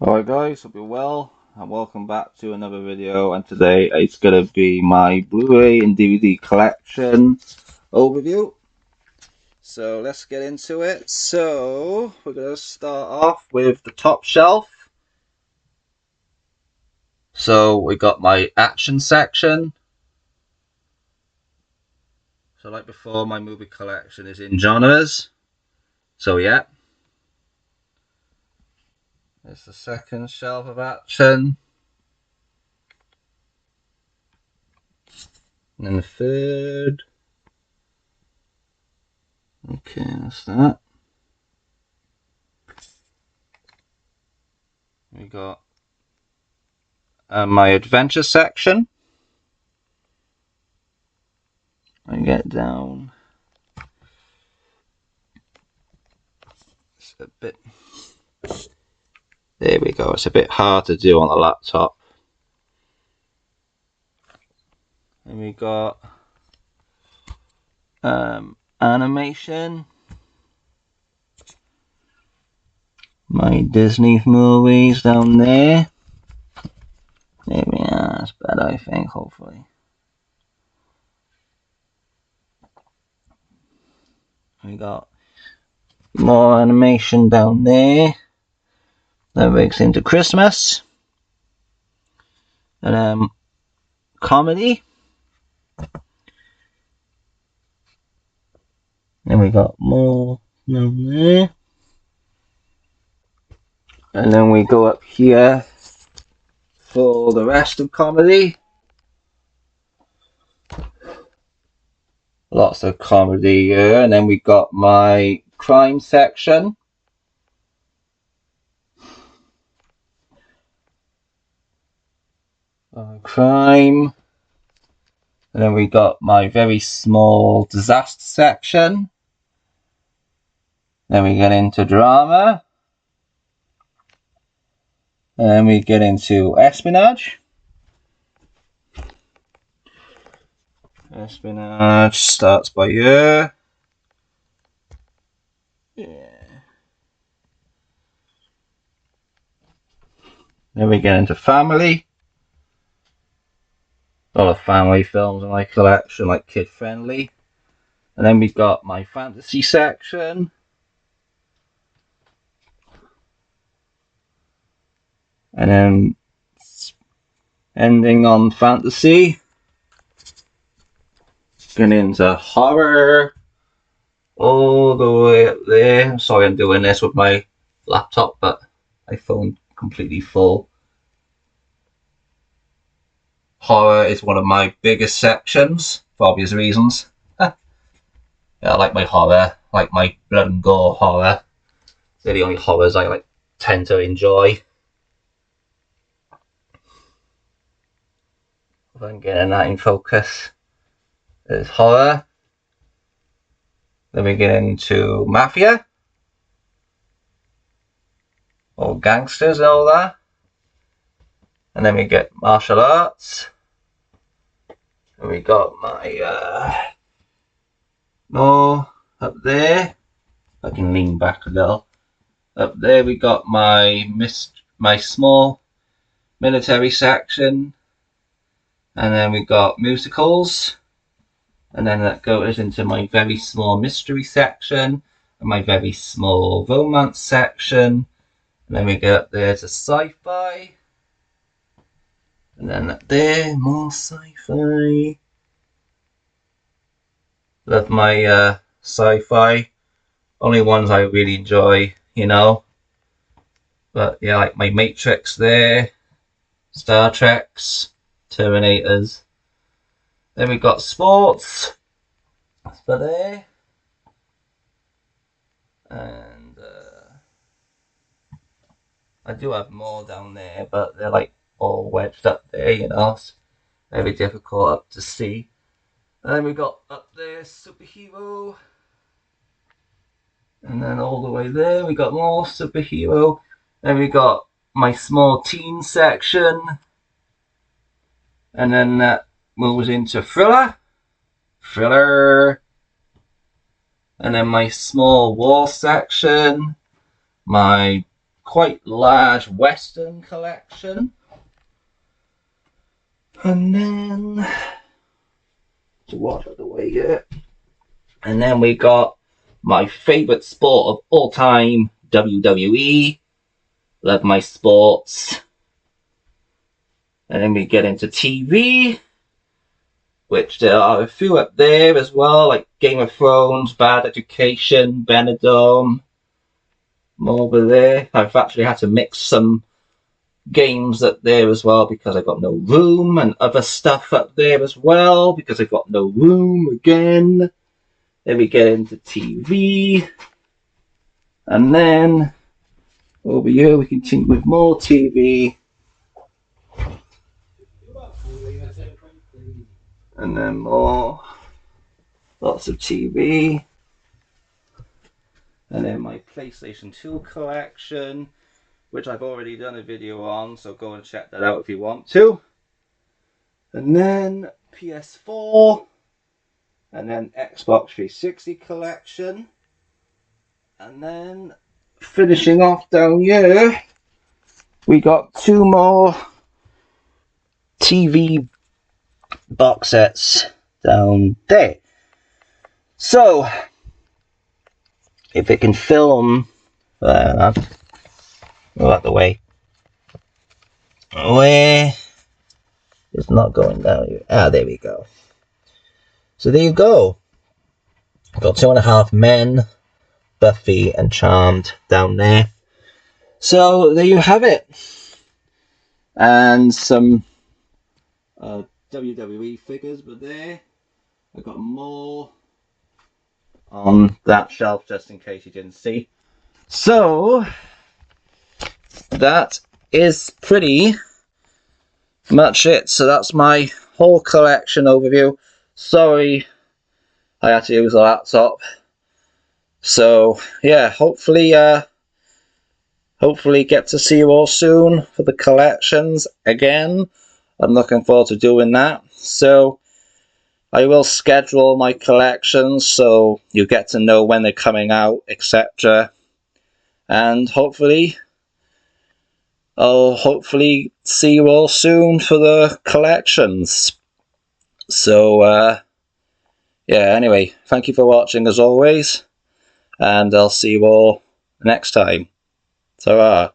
Alright guys, hope you're well and welcome back to another video, and today it's going to be my Blu-ray and DVD collection overview. So let's get into it. So we're going to start off with the top shelf. So we got my action section. So like before, my movie collection is in genres. So yeah. There's the second shelf of action. And then the third. Okay, that's that. We got my adventure section. I get down. It's a bit. There we go. It's a bit hard to do on the laptop. And we got animation. My Disney movies down there. There we are. That's better, I think. Hopefully. We got more animation down there. That breaks into Christmas. And comedy. Then we got more down there. And then we go up here for the rest of comedy. Lots of comedy here. And then we got my crime section. Crime. And then we got my very small disaster section. Then we get into drama. And then we get into espionage. Espionage starts by here. Yeah. Then we get into family. A lot of family films in my collection, like kid friendly. And then we've got my fantasy section. And then ending on fantasy. Getting into horror. All the way up there. I'm sorry I'm doing this with my laptop, but my phone completely full. Horror is one of my biggest sections, for obvious reasons. Yeah, I like my horror, like my blood and gore horror. They're the only horrors I tend to enjoy. If I'm getting that in focus. There's horror. Then we get into mafia. Or gangsters and all that. And then we get martial arts. And we got my more up there. I can lean back a little. Up there we got my small military section. And then we got musicals. And then that goes into my very small mystery section. And my very small romance section. And then we get up there to sci-fi. And then up there, more sci-fi. Love my sci-fi. Only ones I really enjoy, you know. But yeah, like my Matrix there. Star Treks. Terminators. Then we got sports. That's for there. And I do have more down there, but they're like all wedged up there, you know. It's very difficult up to see. And then we got up there superhero. And then all the way there we got more superhero. Then we got my small teen section. And then that moves into thriller. And then my small war section. My quite large Western collection. And then, to watch out the way here. And then we got my favourite sport of all time, WWE. Love my sports. And then we get into TV, which there are a few up there as well, like Game of Thrones, Bad Education, Benidorm. More over there. I've actually had to mix some games up there as well because I got no room, and other stuff up there as well because I got no room again. Then we get into TV, and then over here we continue with more TV, and then more, lots of TV, and then my PlayStation 2 collection, which I've already done a video on, so go and check that out if you want to. And then PS4, and then Xbox 360 collection, and then finishing off down here, we got 2 more TV box sets down there. So, if it can film, move out the way. Where? It's not going down here. Ah, there we go. So there you go. Got 2.5 Men, Buffy and Charmed down there. So there you have it. And some WWE figures were there. I got more on that shelf just in case you didn't see. So that is pretty much it. So that's my whole collection overview. Sorry I had to use a laptop. So yeah, hopefully get to see you all soon for the collections again. I'm looking forward to doing that. So I will schedule my collections so you get to know when they're coming out, etc. And I'll hopefully see you all soon for the collections. So yeah, anyway, thank you for watching as always, and I'll see you all next time. Ta-ra.